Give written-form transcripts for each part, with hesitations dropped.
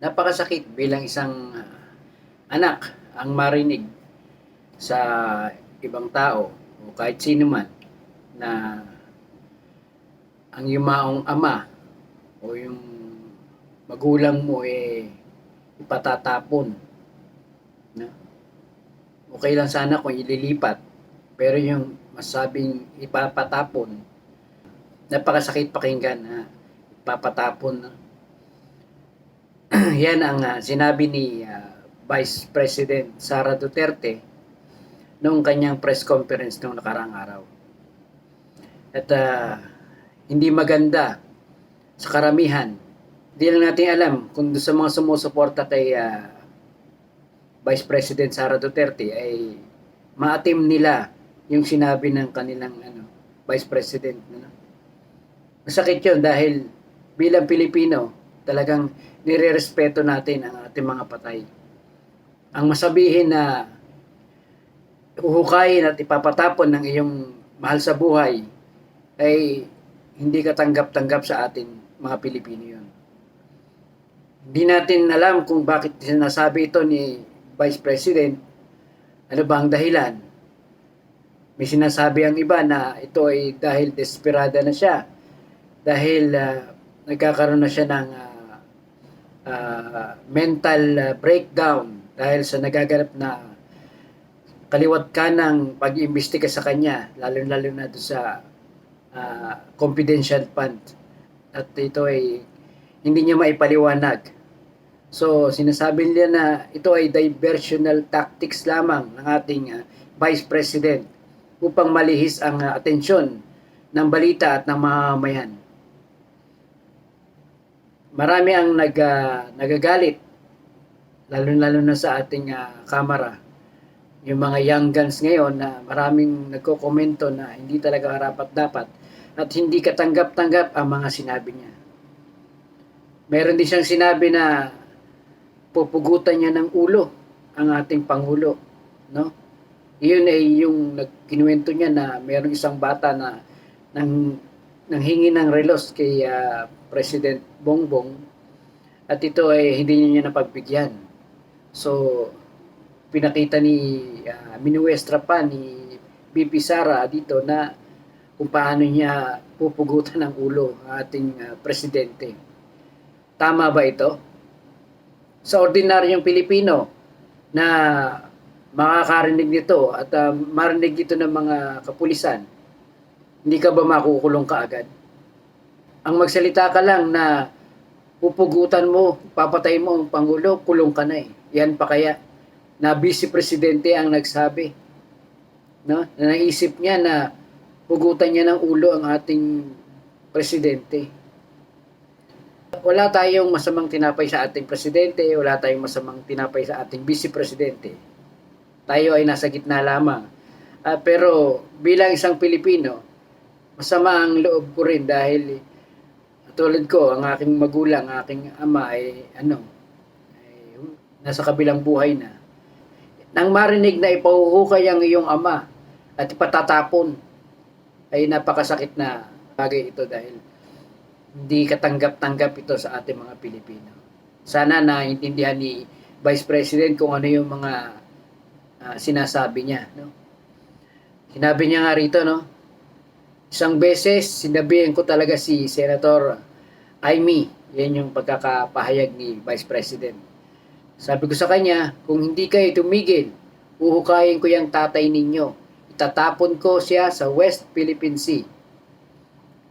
Napakasakit bilang isang anak ang marinig sa ibang tao o kahit sino man na ang yumaong ama o yung magulang mo ipatatapon. No? Okay lang sana kung ililipat, pero yung masabing ipapatapon, napakasakit pakinggan na ipapatapon. No? Yan ang sinabi ni Vice President Sara Duterte noong kanyang press conference noong nakarang araw. At hindi maganda sa karamihan. Hindi lang natin alam kung sa mga sumusuporta kay Vice President Sara Duterte ay maatim nila yung sinabi ng kanilang Vice President. Ano? Masakit yun dahil bilang Pilipino, talagang nire-respeto natin ang ating mga patay. Ang masabihin na huhukayin at ipapatapon ng iyong mahal sa buhay ay hindi katanggap-tanggap sa atin mga Pilipino yun. Hindi natin alam kung bakit sinasabi ito ni Vice President. Ano ba ang dahilan? May sinasabi ang iba na ito ay dahil desperada na siya. Dahil nagkakaroon na siya ng mental breakdown dahil sa nagaganap na kaliwat kanang pag-iimbestiga sa kanya, lalo-lalo na doon sa confidential fund. At ito ay hindi niya maipaliwanag. So, sinasabi nila na ito ay diversional tactics lamang ng ating Vice President upang malihis ang atensyon ng balita at ng mamamayan. Marami ang nagagalit, lalo-lalo na sa ating kamera. Yung mga young guns ngayon na maraming nagko-komento na hindi talaga karapat-dapat at hindi katanggap-tanggap ang mga sinabi niya. Meron din siyang sinabi na pupugutan niya ng ulo ang ating Pangulo. No? Iyon ay yung kinuwento niya na merong isang bata na nanghingi ng relos kay President Bongbong at ito ay hindi niya napagbigyan. So, pinakita ni minuestra pa ni BP Sara dito na kung paano niya pupugutan ng ulo ang ating presidente. Tama ba ito? Sa ordinaryong Pilipino na makakarinig nito at marinig ito ng mga kapulisan, hindi ka ba makukulong kaagad? Ang magsalita ka lang na pupugutan mo, papatay mo ang Pangulo, kulong ka na eh. Yan pa kaya na Vice Presidente ang nagsabi. No? Na naisip niya na pugutan niya ng ulo ang ating presidente. Wala tayong masamang tinapay sa ating presidente, wala tayong masamang tinapay sa ating Vice Presidente. Tayo ay nasa gitna lamang. Pero bilang isang Pilipino, masama ang loob ko rin dahil tulad ko, ang aking magulang, aking ama ay nasa kabilang buhay na. Nang marinig na ipahuhukay ang iyong ama at ipatatapon, ay napakasakit na bagay ito dahil hindi katanggap-tanggap ito sa ating mga Pilipino. Sana naintindihan ni Vice President kung ano yung mga sinasabi niya. No? Sinabi niya nga rito, no? Isang beses, sinabihan ko talaga si Senator Amy. Yan yung pagkakapahayag ni Vice President. Sabi ko sa kanya, kung hindi kayo tumigil, uhukayin ko yung tatay ninyo. Itatapon ko siya sa West Philippine Sea.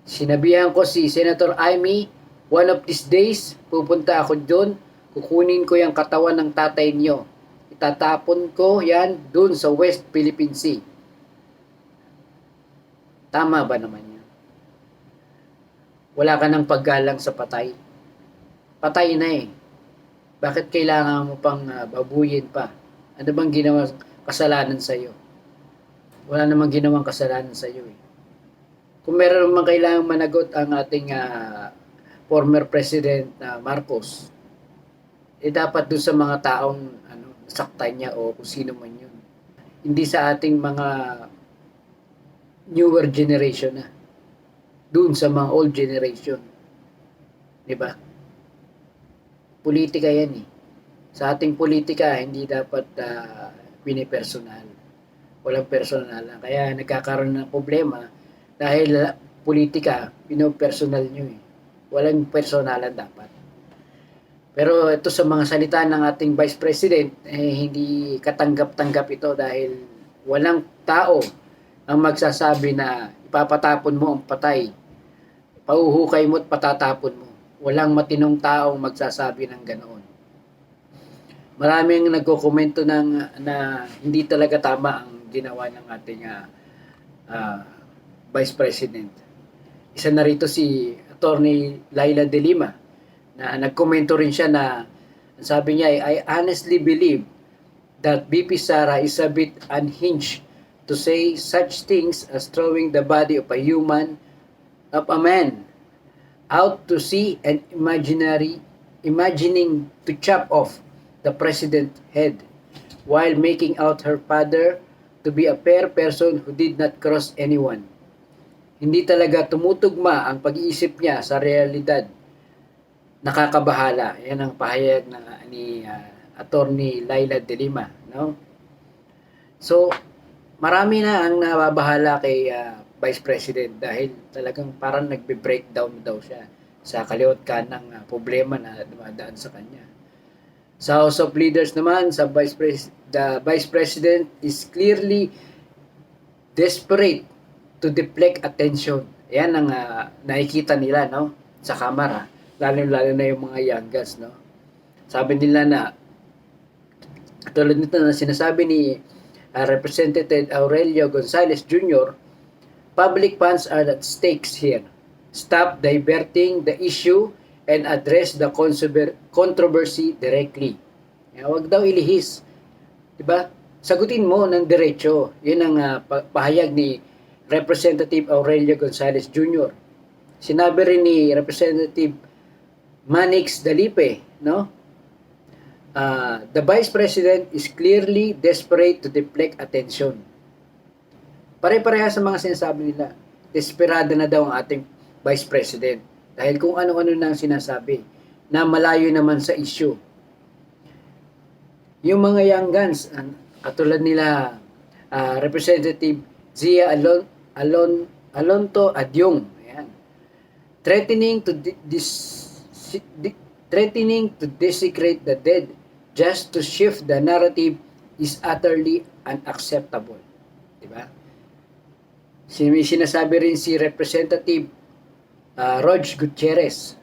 Sinabihan ko si Senator Amy, one of these days, pupunta ako doon, kukunin ko yung katawan ng tatay niyo. Itatapon ko yan doon sa West Philippine Sea. Tama ba naman yun? Wala ka ng paggalang sa patay. Patay na eh. Bakit kailangan mo pang babuyin pa? Ano bang ginawang kasalanan sa iyo? Wala namang ginawang kasalanan sa iyo eh. Kung meron naman kailangang managot ang ating former President Marcos, dapat doon sa mga taong saktan niya o kung sino man yun. Hindi sa ating mga newer generation na. Doon sa mga old generation. Di ba? Politika yan eh. Sa ating politika, hindi dapat pinipersonal. Walang personal. Kaya nagkakaroon ng problema dahil politika, pinopersonal nyo eh. Walang personalan dapat. Pero ito sa mga salita ng ating Vice President, hindi katanggap-tanggap ito dahil walang tao ang magsasabi na ipapatapon mo ang patay. Pauhukay mo at patatapon mo. Walang matinong taong magsasabi ng ganoon. Maraming nagkokomento na hindi talaga tama ang ginawa ng ating Vice President. Isa na rito si Attorney Laila De Lima na nagkomento rin siya na sabi niya, I honestly believe that BP Sara is a bit unhinged to say such things as throwing the body of a man out to sea and imagining to chop off the president's head while making out her father to be a fair person who did not cross anyone. Hindi talaga tumutugma ang pag-iisip niya sa realidad. Nakakabahala. Yan ang pahayag ni Attorney Laila De Lima. No? So, marami na ang nababahala kay Vice President dahil talagang parang nagbe-breakdown daw siya sa kaliwat kanang problema na dumadaan sa kanya. Sa House of Leaders naman, the Vice President is clearly desperate to deflect attention. Yan ang nakikita nila no sa Kamara, lalo na yung mga youngers no. Sabi nila na tulad nito na sinasabi ni Representative Aurelio Gonzales Jr., public funds are at stakes here. Stop diverting the issue and address the controversy directly. Huwag daw ilihis. Diba? Sagutin mo ng diretso. Yun ang pahayag ni Representative Aurelio Gonzales Jr. Sinabi rin ni Representative Manix Dalipe, no? The Vice President is clearly desperate to deflect attention. Pare-pareha sa mga sinasabi nila. Desperado na daw ang ating Vice President. Dahil kung ano-ano nang sinasabi na malayo naman sa issue. Yung mga young guns, katulad nila Representative Zia Alonto Adyong, ayan, threatening to desecrate the dead just to shift the narrative is utterly unacceptable. Diba? Sinasabi rin si Representative Rog Gutierrez.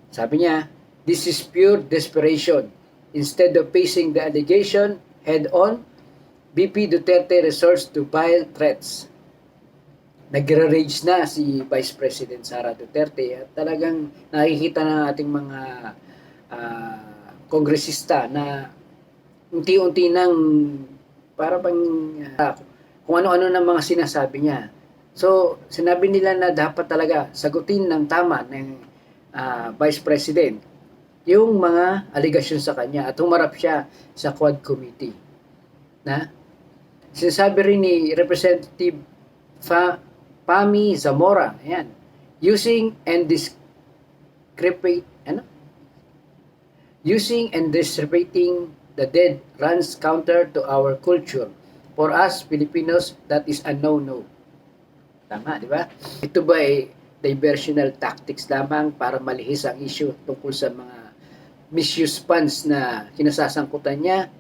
Sabi niya, this is pure desperation. Instead of facing the allegation head-on, BP Duterte resorts to vile threats. Nagre-rage na si Vice President Sara Duterte at talagang nakikita ng ating mga kongresista na unti-unti nang para pang kung ano-ano ng mga sinasabi niya. So, sinabi nila na dapat talaga sagutin ng tama ng Vice President yung mga aligasyon sa kanya at humarap siya sa Quad Committee. Na? Sinasabi rin ni Representative Pami Zamora, ayan, using and disrespecting the dead runs counter to our culture. For us Filipinos, that is a no-no. Tama, di ba? Ito ba ay diversional tactics lamang para malihis ang issue tungkol sa mga misuse funds na kinasasangkutan niya?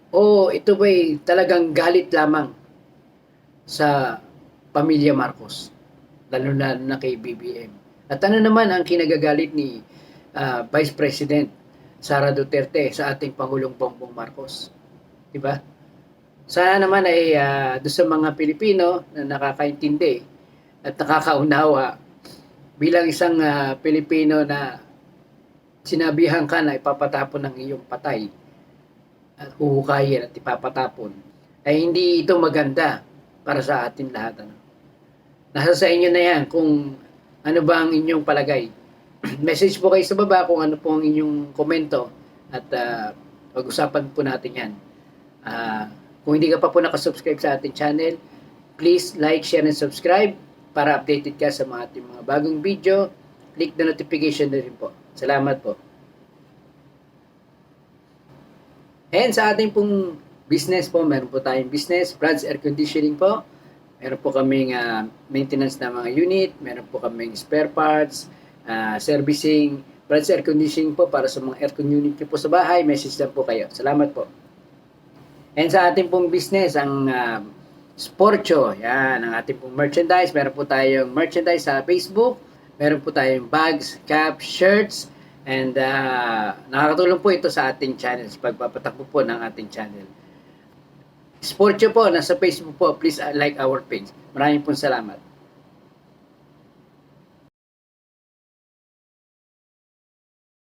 O ito ba ay talagang galit lamang sa pamilya Marcos, lalo na kay BBM? At ano naman ang kinagagalit ni Vice President Sara Duterte sa ating Pangulong Bongbong Marcos? Di ba? Sana naman ay doon sa mga Pilipino na nakakaintindi at nakakaunawa bilang isang Pilipino na sinabihan ka na ipapatapon ng iyong patay at huhukayin at ipapatapon, ay hindi ito maganda para sa atin lahat. Nasa sa inyo na yan kung ano ba ang inyong palagay. Message po kayo sa baba kung ano po ang inyong komento at pag-usapan po natin yan. Kung hindi ka pa po nakasubscribe sa ating channel, please like, share, and subscribe para updated ka sa mga ating mga bagong video. Click the notification na rin po. Salamat po. And sa ating pong business po, meron po tayong business, Brad's Air Conditioning po. Meron po kaming maintenance ng mga unit, meron po kaming spare parts, servicing, Brad's Air Conditioning po para sa mga aircon unit nyo po sa bahay. Message lang po kayo. Salamat po. And sa ating pong business, ang Sportio, yan, ang ating pong merchandise. Meron po tayong merchandise sa Facebook. Meron po tayong bags, caps, shirts, and nakakatulong po ito sa ating channel, sa pagpapatakbo po ng ating channel. Sportio po, nasa Facebook po. Please like our page. Maraming pong salamat.